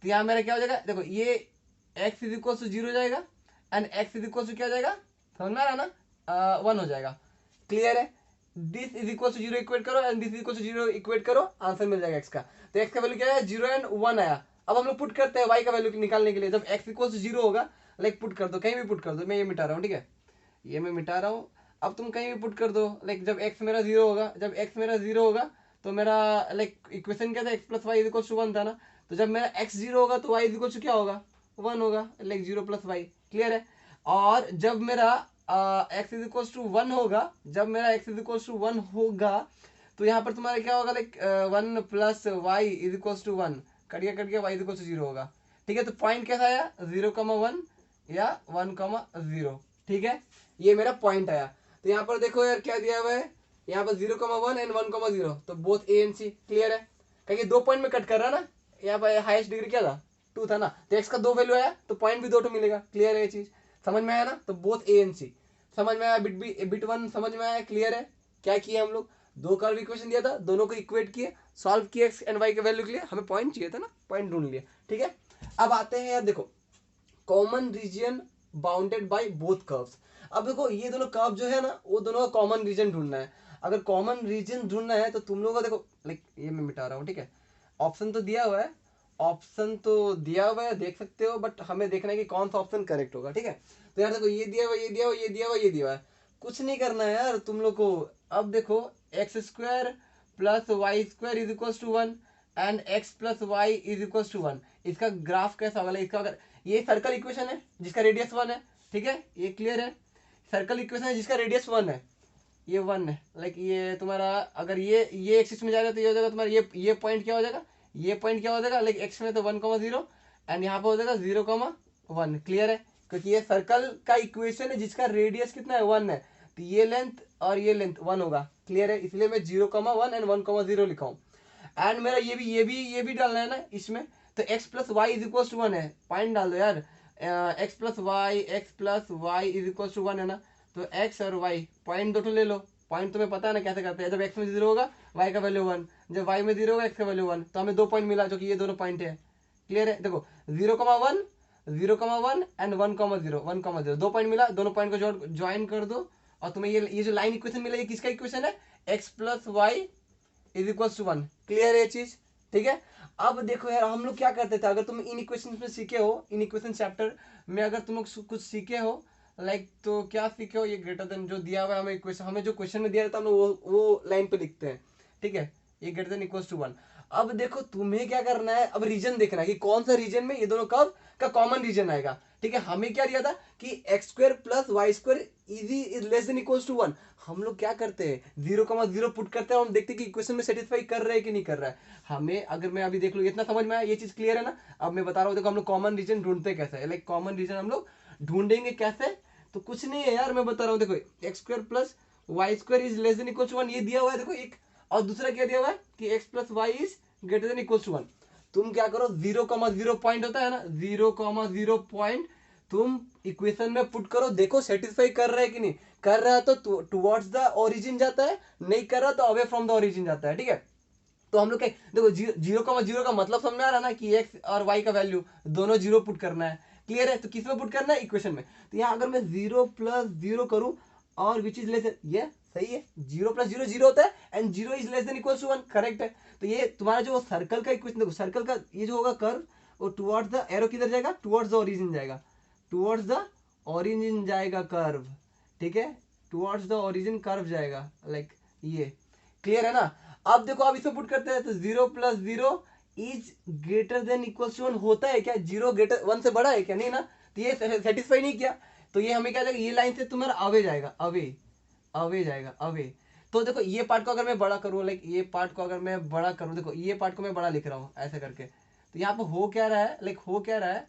तो यहाँ मेरा क्या हो जाएगा, देखो ये x इज इक्वल टू 0 जाएगा and x is equal to क्या जाएगा, समझ में आ रहा ना, 1 हो जाएगा। क्लियर है, this is equal to 0 equate करो and this is equal to 0 equate करो, आंसर मिल जाएगा x का। तो x का वैल्यू क्या है, 0 एंड 1 आया। अब हम लोग पुट करते हैं y का वैल्यू निकालने के लिए, जब x इक्वल टू 0 होगा, लाइक पुट कर दो, कहीं भी पुट कर दो, मैं ये मिटा रहा हूँ, ठीक है, ये मैं मिटा रहा हूँ। अब तुम कहीं भी पुट कर दो, लाइक जब x मेरा 0 होगा, जब x मेरा 0 होगा तो मेरा लाइक इक्वेशन क्या था, x plus y is equal to 1 था ना। तो जब मेरा x 0 होगा तो y इज इक्वल टू क्या होगा, 1 होगा, लाइक 0 प्लस वाई। क्लियर है, और जब मेरा x इज इक्वल टू 1 होगा, जब मेरा x इज इक्वल टू 1 होगा तो यहाँ पर तुम्हारा क्या होगा, like 1 plus y is equal to 1, cut गया y इज इक्वल टू 0 होगा, ठीक है। तो पॉइंट कैसा आया, 0,1 या 1,0, ठीक है, ये मेरा पॉइंट आया। तो यहाँ पर देखो यार क्या दिया हुआ है, यहाँ पर 0,1 एंड 1,0, तो both A and C. Clear है, क्योंकि 2 पॉइंट में कट कर रहा है ना, यहाँ पर हाईएस्ट डिग्री क्या था, 2 था ना, तो एक्स का 2 वैल्यू आया तो पॉइंट भी 2 मिलेगा। क्लियर है, ये चीज समझ में आया ना, तो बोथ ए एंड सी समझ में आया, बिट 1 समझ में आया। क्लियर है, क्या किया हम लोग, दो कर्व इक्वेशन दिया था, दोनों को इक्वेट किए, सॉल्व किए एक्स एंड वाई के वैल्यू के लिए, हमें पॉइंट चाहिए था ना, पॉइंट ढूंढ लिया, ठीक है। अब आते हैं यार, देखो common reason bounded by both curves. अब देखो ये दोनों कर्व जो है ना, वो दोनों का कॉमन रीजन ढूंढना है। अगर कॉमन रीजन ढूंढना है तो तुम लोगों का देखो, लाइक ये मैं मिटा रहा हूँ, ठीक है, ऑप्शन तो दिया हुआ है, ऑप्शन तो दिया हुआ है, देख सकते हो, बट हमें देखना है कि कौन सा ऑप्शन करेक्ट होगा, ठीक है। तो यार देखो ये दिया हुआ, ये दिया हुआ, ये दिया हुआ, ये दिया हुआ है, कुछ नहीं करना है यार तुम लोग को। अब देखो x square plus y square is equal to 1 and x plus y is equal to 1, इसका ग्राफ कैसा होगा, इसका अगर ये सर्कल इक्वेशन है जिसका रेडियस 1 है, ठीक है, ये क्लियर है, सर्कल इक्वेशन है जिसका रेडियस 1 है, ये 1 है, लाइक ये तुम्हारा अगर ये एक्सिस में जाएगा तो ये हो जाएगा तुम्हारा, ये पॉइंट क्या हो जाएगा, ये पॉइंट क्या हो जाएगा, लाइक एक्स में तो 1,0 एंड यहाँ पे हो जाएगा 0,1। क्लियर है, क्योंकि ये सर्कल का इक्वेशन है जिसका रेडियस कितना है, 1 है, तो ये लेंथ और ये लेंथ 1 होगा। क्लियर है, इसलिए मैं 0,1 एंड 1,0 लिखा हूँ। एंड मेरा ये भी डालना है ना इसमें, तो x plus y is equal to 1 है, पॉइंट डाल दो यार, x plus y is equal to 1 है ना, तो x और y पॉइंट दो ले लो, पॉइंट तुम्हें पता है ना कैसे करते हैं, जब x में 0 होगा y का वैल्यू 1, जब y में 0 होगा x का वैल्यू 1, तो हमें 2 पॉइंट मिला जो कि ये दोनों पॉइंट है। क्लियर है, देखो 0,1 एंड 1,0 2 पॉइंट मिला, दोनों पॉइंट को ज्वाइन कर दो और तुम्हें ये जो लाइन इक्वेशन मिला, ये किसका इक्वेशन है, x plus y is equal to 1। Clear है ये चीज, ठीक है। अब देखो यार हम लोग क्या करते थे, अगर तुम इन इक्वेशन में सीखे हो, इन इक्वेशन चैप्टर में अगर तुम लोग कुछ सीखे हो, लाइक तो क्या सीखे हो, ये ग्रेटर देन जो दिया हुआ है हमें इक्वेशन, हमें जो क्वेश्चन में दिया रहता है हम लोग वो लाइन पे लिखते हैं, ठीक है, ये ग्रेटर देन इक्वल टू 1। अब देखो तुम्हें क्या करना है, अब रीजन देखना है कि कौन सा रीजन में ये दोनों कर्व का कॉमन रीजन आएगा, ठीक है। हमें क्या दिया था कि x square plus y square is less than equal to 1। हम लोग क्या करते हैं, 0,0 पुट करते हैं और हम देखते हैं कि इक्वेशन में सेटिस्फाई कर रहा है कि नहीं कर रहा है हमें। अगर मैं अभी देख लो, इतना समझ में आया, ये चीज क्लियर है ना। अब मैं बता रहा हूँ, देखो हम लोग कॉमन रीजन ढूंढते कैसे है, लाइक कॉमन रीजन हम लोग ढूंढेंगे कैसे, तो कुछ नहीं है यार, मैं बता रहा हूँ, देखो x square plus y square is less than equal to 1, ये दिया हुआ है देखो एक, और दूसरा क्या दिया हुआ है कि x plus y is greater than equal to 1। तुम क्या करो 0,0 पॉइंट होता है ना, 0,0 पॉइंट तुम इक्वेशन में पुट करो, देखो सेटिस्फाई कर रहा है कि नहीं, कर रहा है तो टुवर्ड्स द ओरिजिन जाता है, नहीं कर रहा तो अवे फ्रॉम द ओरिजिन जाता है। ठीक है, तो हम लोग क्या देखो 0,0 का मतलब समझ में आ रहा है ना कि एक्स और वाई का वैल्यू दोनों 0 पुट करना है। क्लियर है, तो किस में पुट करना है, इक्वेशन में। तो यहाँ अगर मैं 0+0 करूं और विच इज लेस देन, ये सही है, 0+0 0 होता है and 0 is less than equal to 1, correct है। तो ये तुम्हारा जो सर्कल का इक्वेशन देखो, सर्कल का ये जो होगा कर्व, वो टुवर्ड्स द एरो किधर जाएगा, टुवर्ड्स द ओरिजिन जाएगा, टुवर्ड्स द ओरिजिन जाएगा कर्व। ठीक है, टुवर्ड्स द ओरिजिन कर्व जाएगा, लाइक ये। क्लियर है ना। अब देखो अब इसमें पुट करते हैं, तो 0+0 is greater than equal to 1 होता है क्या, 0 ग्रेटर 1 से बड़ा है क्या, नहीं ना, तो ये सेटिस्फाई नहीं किया, तो ये हमें क्या जाएगा, ये लाइन से तुम्हारा अवे जाएगा, अवे अवे जाएगा, अवे। तो देखो ये पार्ट को अगर मैं बड़ा करूँ, लाइक ये पार्ट को अगर मैं बड़ा करूँ, देखो ये पार्ट को मैं बड़ा लिख रहा हूँ ऐसे करके, तो यहाँ पे हो क्या रहा है, लाइक हो क्या रहा है,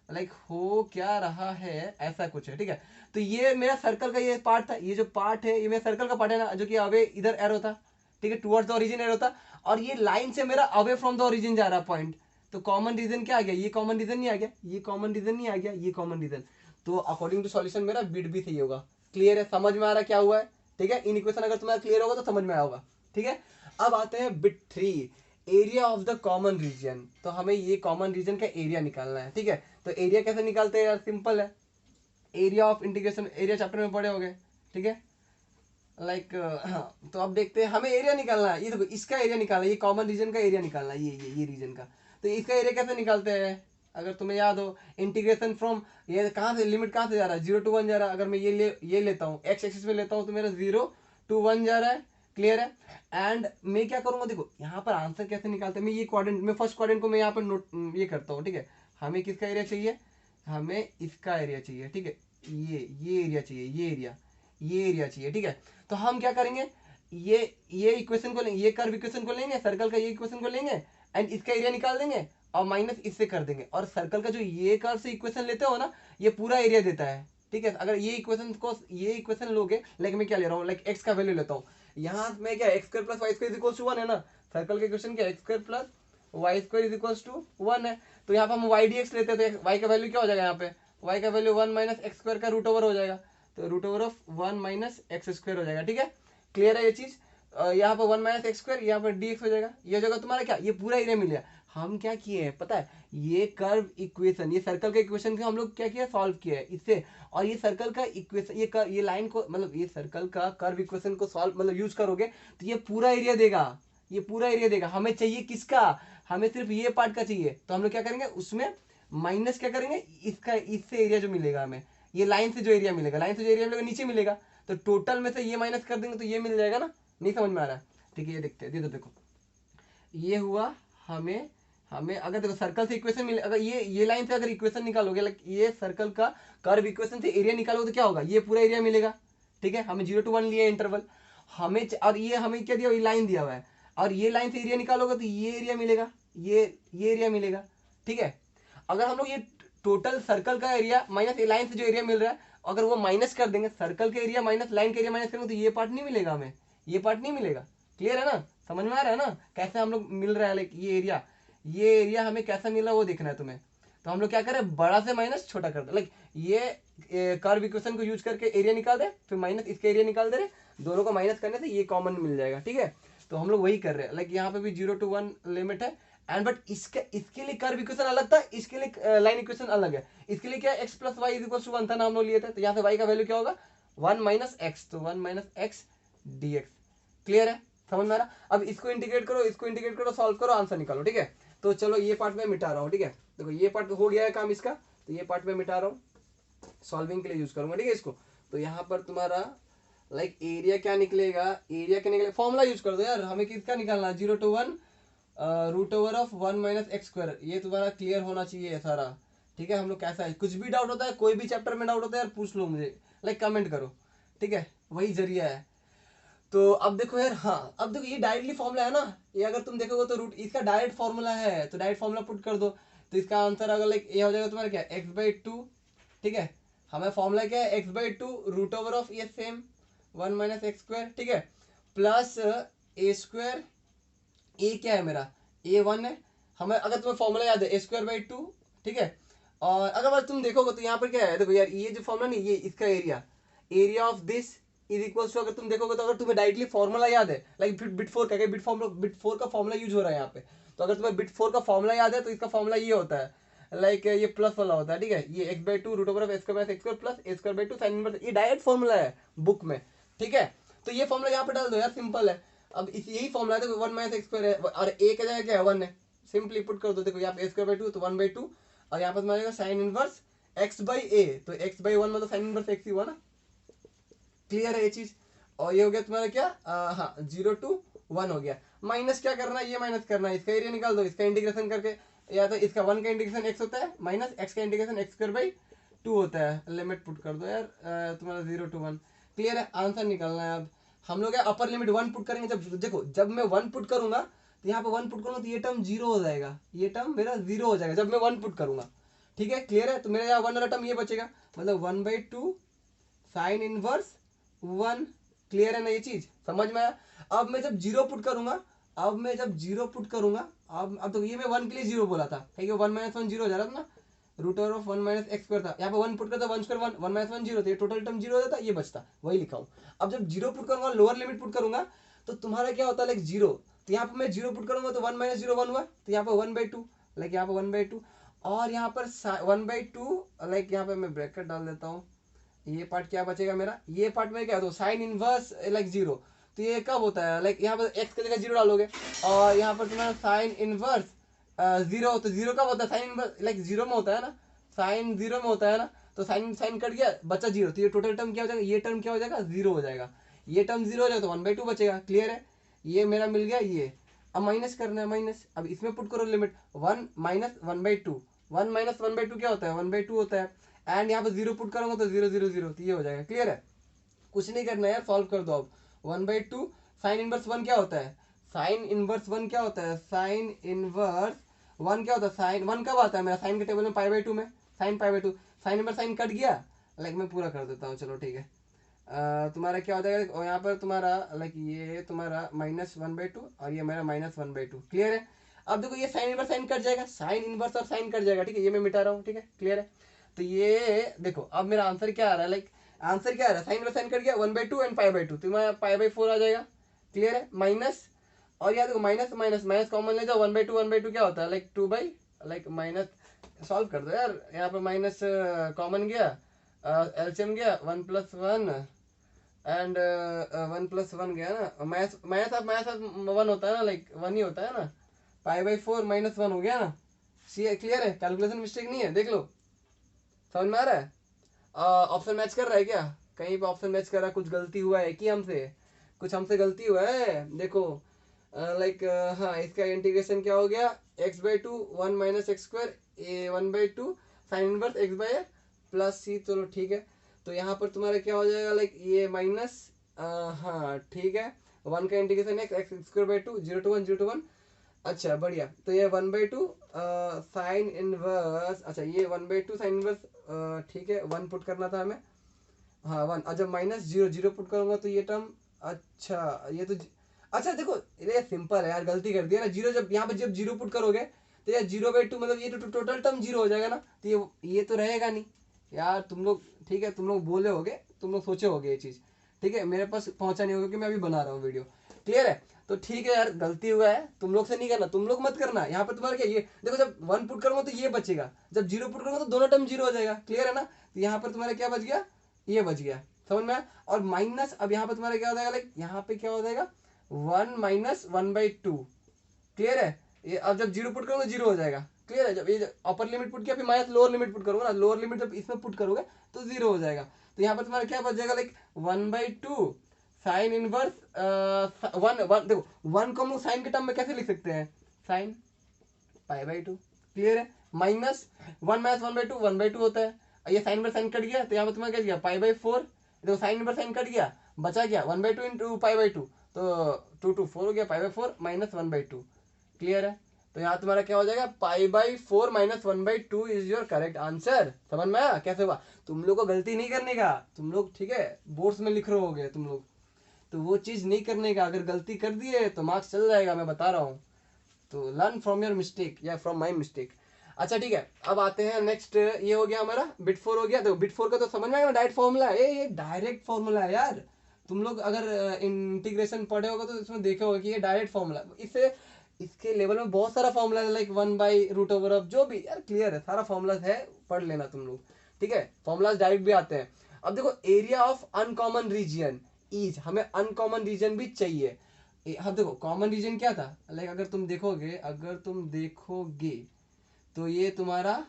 लाइक हो क्या रहा है, ऐसा कुछ है। ठीक है, तो ये मेरा सर्कल का ये पार्ट था, ये जो पार्ट है ये मेरा सर्कल का पार्ट है ना, जो कि अवे इधर एरो था। ठीक है, टुवर्ड्स द ओरिजिन एरो था, और ये लाइन से मेरा अवे फ्रॉम द ओरिजिन जा रहा पॉइंट। तो कॉमन रीजन क्या आ गया, ये कॉमन रीजन नहीं आ गया, ये कॉमन रीजन नहीं आ गया, ये कॉमन रीजन। तो अकॉर्डिंग टू सॉल्यूशन मेरा बिट भी सही होगा। क्लियर है, समझ में आ रहा क्या हुआ है। ठीक है, इन इक्वेशन अगर तुम्हारा क्लियर होगा तो समझ में आया होगा। ठीक है, अब आते हैं bit 3, area of the common region. तो हमें ये कॉमन रीजन का एरिया निकालना है। ठीक है, तो एरिया कैसे निकालते हैं यार, सिंपल है, area of integration, area chapter में पढ़े होंगे। ठीक है, लाइक हाँ, तो अब देखते हैं हमें एरिया निकालना है, ये देखो इसका एरिया निकालना है, ये कॉमन रीजन का एरिया निकालना है, ये रीजन का। तो इसका एरिया कैसे निकालते हैं, अगर तुम्हें याद हो, इंटीग्रेशन फ्रॉम, ये कहाँ से लिमिट कहाँ से जा रहा है, 0 to 1 जा रहा है। अगर मैं ये लेता हूँ, एक्स एक्सिस में लेता हूँ, तो मेरा 0 to 1 जा रहा है। क्लियर है, एंड मैं क्या करूंगा, देखो यहाँ पर आंसर कैसे निकालते हैं, मैं ये क्वाड्रेंट, मैं फर्स्ट क्वाड्रेंट को मैं यहाँ पर नोट ये करता हूँ। ठीक है, हमें किसका एरिया चाहिए, हमें इसका एरिया चाहिए। ठीक है, ये एरिया चाहिए, ये एरिया चाहिए। ठीक है, तो हम क्या करेंगे, ये इक्वेशन को लेंगे, ये कर्व इक्वेशन को लेंगे, सर्कल का ये इक्वेशन को लेंगे एंड इसका एरिया निकाल देंगे और माइनस इससे कर देंगे, और सर्कल का जो ये कर्व से इक्वेशन लेते हो ना, ये पूरा एरिया देता है। ठीक है, अगर ये इक्वेशन लोगे, लाइक मैं क्या ले रहा हूँ, लाइक एक्स का वैल्यू लेता हूँ, यहाँ मैं क्या x square plus y square is equal to 1 है ना, सर्कल का इक्वेशन क्या x square plus y square is equal to 1 है। तो यहाँ पर हम वाई डी एक्स लेते हैं, तो वाई का वैल्यू क्या हो जाएगा, यहाँ पे वाई का वैल्यू 1 माइनस एक्स स्क्वायर का रूट ओवर हो जाएगा, तो root over of 1 minus x square हो जाएगा। ठीक है, क्लियर है ये चीज। यहाँ पर 1 माइनस एक्स स्क्वायर, यहाँ पर डी एक्स हो जाएगा, ये जगह तुम्हारा क्या, ये पूरा एरिया मिल गया। हम क्या किए हैं पता है, ये कर्व इक्वेशन, ये सर्कल का इक्वेशन को हम लोग क्या किया, सॉल्व किया है इससे, और ये सर्कल का इक्वेशन, ये लाइन को, मतलब ये सर्कल का कर्व इक्वेशन को सॉल्व मतलब यूज करोगे तो ये पूरा एरिया देगा, ये पूरा एरिया देगा। हमें चाहिए किसका, हमें सिर्फ ये पार्ट का चाहिए, तो हम लोग क्या करेंगे उसमें माइनस क्या करेंगे, इसका, इससे एरिया जो मिलेगा हमें, ये लाइन से जो एरिया मिलेगा, लाइन से जो एरिया मिलेगा नीचे मिलेगा, तो टोटल में से ये माइनस कर देंगे तो ये मिल जाएगा ना। नहीं समझ में आ रहा है, ठीक है, ये देखते हैं, देखो ये हुआ, हमें हमें अगर देखो सर्कल से इक्वेशन मिले, अगर ये लाइन से अगर इक्वेशन निकालोगे, लाइक ये सर्कल का कर्व इक्वेशन से एरिया निकालोगे तो क्या होगा, ये पूरा एरिया मिलेगा। ठीक है, हमें 0 to 1 लिया इंटरवल, हमें और ये हमें क्या दिया, ये लाइन दिया हुआ है, और ये लाइन से एरिया निकालोगे तो ये एरिया मिलेगा, ये एरिया मिलेगा। ठीक है, अगर हम लोग ये टोटल सर्कल का एरिया माइनस लाइन से जो एरिया मिल रहा है, अगर वो माइनस कर देंगे, सर्कल के एरिया माइनस लाइन के एरिया माइनस करेंगे, तो ये पार्ट नहीं मिलेगा हमें, ये पार्ट नहीं मिलेगा। क्लियर है ना, समझ में आ रहा है ना कैसे हम लोग मिल रहा है, लाइक ये एरिया हमें कैसा मिला वो देखना है तुम्हें। तो हम लोग क्या करें, बड़ा से माइनस छोटा कर दे, लाइक ये कर्व इक्वेशन को यूज करके एरिया निकाल दे, फिर माइनस इसके एरिया निकाल दे रहे, दोनों को माइनस करने से ये कॉमन मिल जाएगा। ठीक है, तो हम लोग वही कर रहे हैं, लाइक यहाँ पे भी 0 to 1 लिमिट है, एंड बट इसके लिए कर्व इक्वेशन अलग था, इसके लिए लाइन इक्वेशन अलग है। इसके लिए क्या x plus y is equal to 1 था ना, हम लोग लिए थे, तो यहाँ से वाई का वैल्यू क्या होगा, 1 माइनस एक्स, तो 1 minus x D x. Clear है, समझ में आ रहा। अब इसको इंटीग्रेट करो, इसको इंटीग्रेट करो, सॉल्व करो, आंसर निकालो। ठीक है, तो चलो ये पार्ट में मिटा रहा हूँ। ठीक है, देखो ये पार्ट हो गया है काम इसका, तो ये पार्ट में मिटा रहा हूँ, सॉल्विंग के लिए यूज करूंगा। ठीक है, इसको तो यहाँ पर तुम्हारा लाइक एरिया क्या निकलेगा, एरिया क्या निकलेगा, फॉर्मूला यूज कर दो यार, हमें किसका निकालना है, 0 to 1 root over of 1 minus x square, ये तुम्हारा क्लियर होना चाहिए सारा। ठीक है, हम लोग कैसा है, कुछ भी डाउट होता है, कोई भी चैप्टर में डाउट होता है यार, पूछ लो मुझे, लाइक कमेंट करो। ठीक है, वही जरिया है। तो अब देखो यार, हाँ अब देखो ये डायरेक्टली फॉर्मूला है ना, ये अगर तुम देखोगे तो रूट इसका डायरेक्ट फॉर्मूला है, तो डायरेक्ट फॉर्मूला पुट कर दो, तो इसका आंसर अगर लाइक ये हो जाएगा तुम्हारा क्या x/2। ठीक है, हमें फॉर्मूला क्या है, x/2 रूट ओवर ऑफ ये सेम 1 माइनस एक्स स्क्वायर, ठीक है, प्लस ए स्क्वायर, ए क्या है मेरा, ए 1 है, हमें अगर तुम्हें फॉर्मूला याद है ए स्क्वायर बाई 2, ठीक है। और अगर बस तुम देखोगे तो यहाँ पर क्या है, देखो यार ये जो फॉर्मूला नहीं, ये इसका area of this is equals to, अगर तुम देखोगे तो अगर तुम्हें डायरेक्टली फॉर्मूला याद है, लाइक बिट 4 का, बिट 4 का फॉर्मूला यूज हो रहा है यहाँ पे, तो अगर तुम्हें बिट 4 का फॉर्मूला याद है तो इसका फॉर्मूला ये होता है, लाइक ये प्लस वाला होता है, ठीक है, ये x by two root over of x square x square plus a square by two sine inverse, ये डायरेक्ट फॉर्मूला है बुक में, ठीक है। तो ये फॉर्मूला यहाँ पे डाल दो यार, सिंपल है। अब इस यही फॉर्मूला है, देखो 1 माइनस एक्स स्क्वायर है और ए का जगह क्या है 1 है, सिंपली पुट कर दो, देखो यहाँ पे ए स्क्वायर बाई टू तो 1 बाई टू, और यहाँ पर तुम्हारा साइन इनवर्स एक्स बाई ए, तो एक्स बाई 1 मतलब साइन इनवर्स एक्स ही हुआ ना, क्लियर है ये चीज। और ये हो गया तुम्हारा क्या, हाँ 0 to 1 हो गया। माइनस क्या करना है, ये माइनस करना है, इसका एरिया निकाल दो, इसका इंटीग्रेशन करके, या तो इसका 1 का इंटीग्रेशन x होता है माइनस x का इंटीग्रेशन एक्स स्क्वायर बाई 2 होता है, लिमिट पुट कर दो यार, तुम्हारा 0 to 1, क्लियर है, आंसर निकालना है। अब हम लोग अपर लिमिट 1 पुट करेंगे, जब देखो जब मैं 1 पुट करूंगा तो यहाँ पे 1 पुट करूंगा तो ये टर्म 0 हो जाएगा, ये टर्म मेरा 0 हो जाएगा जब मैं 1 पुट करूंगा, ठीक है, क्लियर है। तो मेरा यहाँ 1 वाला टर्म ये बचेगा, मतलब 1 बाई 2 साइन इनवर्स 1, क्लियर है ना, ये चीज समझ में आया। अब मैं जब 0 पुट करूंगा, अब तो ये मैं 1 के लिए 0 बोला था, ठीक है, 1 माइनस 1 0 हो जा रहा था ना, root over of 1 minus x square था, यहाँ पे 1 पुट करता 1 स्क्वायर 1, 1 माइनस 1 0, तो ये टोटल टर्म 0 हो जाता, ये बचता, वही लिखा हूँ। अब जब 0 पुट करूंगा, लोअर लिमिट पुट करूंगा, तो तुम्हारा क्या होता है, लाइक 0, तो यहाँ पे मैं 0 पुट करूंगा तो 1 माइनस 0 1 हुआ, तो यहाँ पे 1 बाई 2, लाइक यहाँ पे 1 बाई 2, और यहाँ पर 1 बाई 2, लाइक यहाँ पे मैं ब्रैकेट डाल देता हूँ, ये पार्ट क्या बचेगा मेरा, ये पार्ट में क्या, तो साइन इनवर्स लाइक 0, तो ये कब होता है, लाइक यहाँ पर x की जगह 0 डालोगे, और यहाँ पर तुम्हारा साइन इनवर्स 0, तो 0 कब होता है, साइन इनवर्स लाइक 0 में होता है ना, साइन 0 में होता है ना, तो साइन साइन कट गया बचा 0, तो ये टोटल टर्म क्या हो जाएगा, ये टर्म क्या हो जाएगा 0 हो जाएगा, ये टर्म 0 हो जाएगा तो 1 बाई 2 बचेगा, क्लियर है, ये मेरा मिल गया ये। अब माइनस करना है, माइनस, अब इसमें पुट करो limit 1 minus 1 by 2, 1 minus 1 by 2 क्या होता है 1 बाई 2 होता है, एंड यहाँ पर 0 पुट करूंगा तो 0 0 0, तो ये हो जाएगा, क्लियर है, कुछ नहीं करना है यार, सॉल्व कर दो। अब 1 बाई 2 साइन इनवर्स 1 क्या होता है, साइन इनवर्स 1 क्या होता है, साइन इनवर्स 1 क्या होता है, साइन 1 कब आता है मेरा, साइन के टेबल में पाई बाई 2 में, sine pi by 2, sine inverse sine cut गया, लाइक मैं पूरा कर देता हूँ, चलो ठीक है, तुम्हारा क्या हो जाएगा, और यहाँ पर तुम्हारा लाइक ये तुम्हारा माइनस 1 बाई 2 और ये मेरा माइनस 1 बाई 2, क्लियर है। अब देखो ये साइन इनवर्स साइन कट जाएगा, साइन इनवर्स और साइन कट जाएगा, ठीक है, ये मैं मिटा रहा हूँ, ठीक है, क्लियर है। तो ये देखो अब मेरा आंसर क्या आ रहा है, लाइक आंसर क्या आ रहा है, साइन साइन कट गया 1 बाई 2 एंड पाई बाई 2, तो तुम्हारा पाई बाई 4 आ जाएगा, क्लियर है, माइनस, और यहाँ देखो माइनस माइनस माइनस कॉमन ले जाओ, 1 बाई 2 क्या होता है, like 2 by, like minus, solve कर दो यार, यहाँ पे माइनस कॉमन गया, एलसीएम गया 1 प्लस 1 एंड 1 प्लस 1 गया ना, माइनस माइनस 1 होता है ना, लाइक 1 ही होता है ना, पाई बाई 4 माइनस 1 हो गया ना, सी क्लियर है, कैलकुलेशन मिस्टेक नहीं है, देख लो, समझ में आ रहा है। ऑप्शन मैच कर रहा है क्या, कहीं पे ऑप्शन मैच कर रहा है, कुछ गलती हुआ है कि हमसे, कुछ हमसे गलती हुआ है, देखो लाइक हाँ इसका इंटीग्रेशन क्या हो गया, x by 2 1 minus x square a 1 by 2 sine inverse x by plus c, चलो ठीक है। तो यहाँ पर तुम्हारा क्या हो जाएगा, लाइक ये माइनस, हाँ ठीक है, 1 का integration x x square by 2 0 to 1 0 to 1, अच्छा बढ़िया, तो ये 1 बाई 2 साइन इनवर्स, अच्छा ये 1 बाई 2 साइन इनवर्स, ठीक है 1 पुट करना था हमें, हाँ 1, और जब माइनस 0 0 पुट करूंगा तो ये टर्म, अच्छा ये तो अच्छा देखो ये सिंपल है यार, गलती कर दिया ना, 0 जब यहाँ पे जब 0 पुट करोगे तो यार 0 बाई 2 मतलब ये तो टोटल टर्म 0 हो जाएगा ना, तो ये तो रहेगा नहीं यार, तुम लोग ठीक है, तुम लोग बोले होगे, तुम लोग सोचे होगे ये चीज़, ठीक है, मेरे पास पहुंचा नहीं होगा कि मैं अभी बना रहा हूँ वीडियो, क्लियर है। तो ठीक है यार, गलती हुआ है, तुम लोग से नहीं करना, तुम लोग मत करना, यहाँ पे तुम्हारा क्या, ये देखो जब 1 पुट करूंगा तो ये बचेगा, जब 0 पुट करूंगा तो दोनों टर्म 0 हो जाएगा, क्लियर है ना। तो यहाँ पर तुम्हारा क्या बच गया, ये बच गया, समझ में आया। और माइनस, अब यहाँ पे तुम्हारा क्या हो जाएगा, लाइक यहाँ पे क्या हो जाएगा 1 माइनस 1 बाई 2, क्लियर है। ये अब जब 0 पुट करूंगा 0 हो जाएगा, क्लियर है। जब ये अपर लिमिट पुट किया फिर माइनस लोअर लिमिट पुट करूंगा ना, लोअर लिमिट जब इसमें पुट करोगे तो 0 हो जाएगा। तो यहाँ पर तुम्हारा क्या बच जाएगा, लाइक 1 बाई 2 साइन इनवर्स 1 देखो 1 को हम लोग साइन के टर्म में कैसे लिख सकते हैं, साइन पाई बाई 2, क्लियर है। माइनस 1 माइनस 1 बाई 2 1 बाई 2 होता है, ये साइन पर साइन कट गया तो यहाँ पर तुम्हारा क्या गया पाई बाई 4, देखो साइन पर साइन कट गया बचा गया 1 बाई 2 इंटू पाई बाई 2, तो 2 to 4 हो गया pi by 4 minus 1 by 2, clear है। तो यहाँ तुम्हारा क्या हो जाएगा, π/4 - 1/2 इज योर करेक्ट आंसर। समझ में आया कैसे हुआ? तुम लोग को गलती नहीं करने का, तुम लोग ठीक है बोर्ड्स में लिख रहे होगे तुम लोग, तो वो चीज नहीं करने का। अगर गलती कर दिए तो मार्क्स चल जाएगा, मैं बता रहा हूँ। तो लर्न फ्रॉम योर मिस्टेक या फ्रॉम माई मिस्टेक। अच्छा ठीक है, अब आते हैं नेक्स्ट। ये हो गया हमारा बिट 4 हो गया। तो बिट 4 का तो समझ में आएगा, डायरेक्ट फॉर्मूला है ये डायरेक्ट फॉर्मूला है यार। तुम लोग अगर इंटीग्रेशन पढ़े होगा तो इसमें देखे होगा कि ये डायरेक्ट फॉर्मूला, इससे इसके लेवल में बहुत सारा फॉर्मूला है, लाइक 1/√ऑफ जो भी यार क्लियर है, सारा फॉर्मूलाज है, पढ़ लेना तुम लोग। ठीक है, फॉर्मूलाज डायरेक्ट भी आते हैं। अब देखो area of uncommon region is, हमें अनकॉमन रीजन भी चाहिए। अब देखो कॉमन रीजन क्या था, लाइक अगर तुम देखोगे तो ये तुम्हारा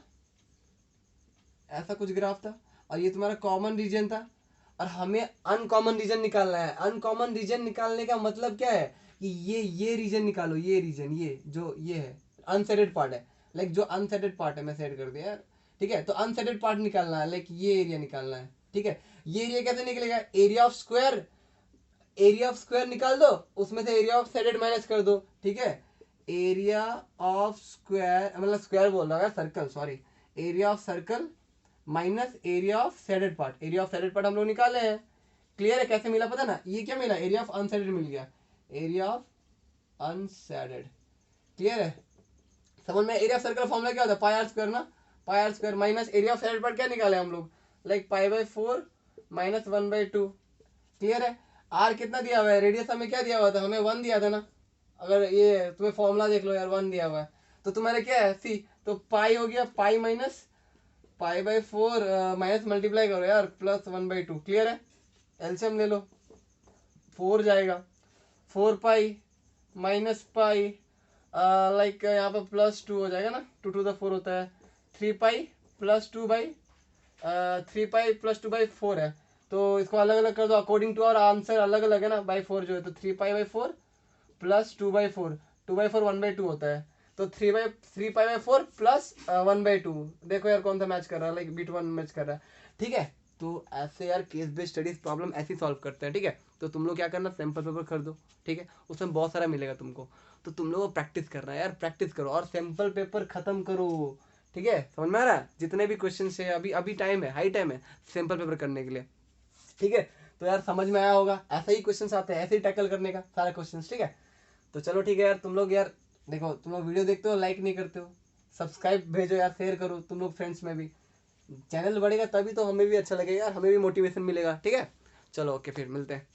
ऐसा कुछ ग्राफ था और ये तुम्हारा कॉमन रीजन था, और हमें अनकॉमन रीजन निकालना है। अनकॉमन रीजन निकालने का मतलब क्या है कि ये रीजन निकालो, ये रीजन, ये जो ये है अनसेटेड पार्ट है, लाइक जो अनसेटेड पार्ट है, मैं सेट कर दिया यार। ठीक है, तो अनसेटेड पार्ट निकालना है, लाइक ये एरिया निकालना है। ठीक है, ये एरिया कैसे निकलेगा, area of square, area of square निकाल दो, उसमें से एरिया ऑफ सेटेड माइनस कर दो। ठीक है, एरिया ऑफ स्क्वायर, मतलब स्क्वायर बोल रहा है circle, sorry, area of circle minus area of shaded part. Area of shaded part हम लोग निकाले हैं, क्लियर है कैसे मिला पता ना, ये क्या मिला, एरिया ऑफ अनसेडेड मिल गया, एरिया ऑफ अनसेडेड, क्लियर है। समझ में, एरिया ऑफ सर्कल फॉर्मूला क्या होता है, पाई आर स्क्वायर ना, pi r square minus area of shaded part क्या निकाले हम लोग, लाइक π/4 - 1/2, क्लियर है। आर कितना दिया हुआ है, रेडियस हमें क्या दिया हुआ था, हमें 1 दिया था ना। अगर ये तुम्हें फॉर्मूला देख लो यार, 1 दिया हुआ है, तो तुम्हारे क्या है सी, तो पाई हो गया, पाई माइनस π/4 माइनस मल्टीप्लाई करो यार, प्लस 1/2, क्लियर है। एलसीएम ले लो, 4 जाएगा, 4 पाई माइनस पाई, लाइक यहाँ पर +2 हो जाएगा ना, 2 to the 4 होता है, 3 पाई + 2/4 है। तो इसको अलग अलग कर दो अकॉर्डिंग टू, और आंसर अलग अलग है ना, /4 जो है, तो 3π/4 + 2/4, 2/4 1/2 होता है, तो 3π/4 + 1/2। देखो यार कौन सा मैच कर रहा है, लाइक बिट 1 मैच कर रहा है। ठीक है, तो ऐसे यार केस बेस्ड स्टडीज प्रॉब्लम ऐसे सॉल्व करते हैं। ठीक है, तो तुम लोग क्या करना, सैंपल पेपर खरीदो, ठीक है, उसमें बहुत सारा मिलेगा तुमको, तो तुम लोग को प्रैक्टिस करना है यार, प्रैक्टिस करो और सैंपल पेपर खत्म करो। ठीक है, समझ में आ रहा है, जितने भी क्वेश्चन है अभी टाइम है, हाई टाइम है सैंपल पेपर करने के लिए। ठीक है, तो यार समझ में आया होगा, ऐसे ही क्वेश्चंस आते हैं, ऐसे ही टैकल करने का सारे क्वेश्चंस। ठीक है, तो चलो ठीक है यार, तुम लोग यार देखो, तुम लोग वीडियो देखते हो लाइक नहीं करते हो, सब्सक्राइब भेजो यार, शेयर करो तुम लोग फ्रेंड्स में भी, चैनल बढ़ेगा तभी तो हमें भी अच्छा लगेगा यार, हमें भी मोटिवेशन मिलेगा। ठीक है, चलो ओके, फिर मिलते हैं।